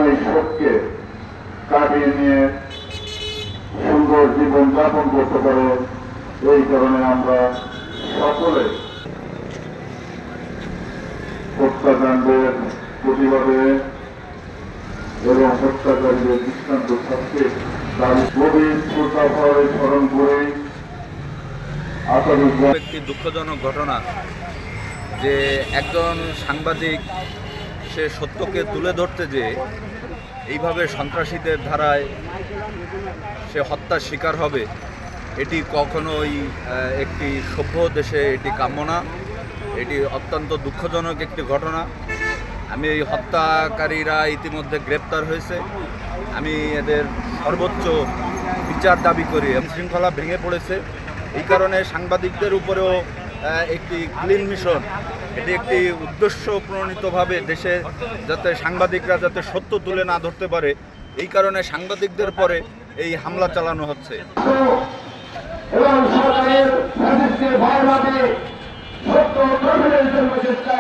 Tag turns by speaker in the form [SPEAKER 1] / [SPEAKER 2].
[SPEAKER 1] এই শোককে কাটিয়ে নিয়ে সুন্দর জীবন যাপন করতে পারে। এই কারণে আমরা সকলে হত্যাকাণ্ডের প্রতিবাদে এবং হত্যাকারীদের দৃষ্টান্ত শাস্তি তার গভীর শ্রদ্ধাভরে স্মরণ করে
[SPEAKER 2] একটি দুঃখজনক ঘটনা যে একজন সাংবাদিক সে সত্যকে তুলে ধরতে যে এইভাবে সন্ত্রাসীদের ধারায় সে হত্যার শিকার হবে, এটি কখনোই একটি সভ্য দেশে এটি কাম্য না। এটি অত্যন্ত দুঃখজনক একটি ঘটনা। আমি এই হত্যাকারীরা ইতিমধ্যে গ্রেপ্তার হয়েছে। আমি এদের সর্বোচ্চ বিচার দাবি করি। শৃঙ্খলা ভেঙে পড়েছে, এই কারণে সাংবাদিকদের উপরেও একটি ক্লিন মিশন, এটি একটি উদ্দেশ্য প্রণীতভাবে দেশে যাতে সাংবাদিকরা যাতে সত্য তুলে না ধরতে পারে, এই কারণে সাংবাদিকদের পরে এই হামলা চালানো হচ্ছে।
[SPEAKER 1] এবং সরকারের সত্য জন্য চেষ্টা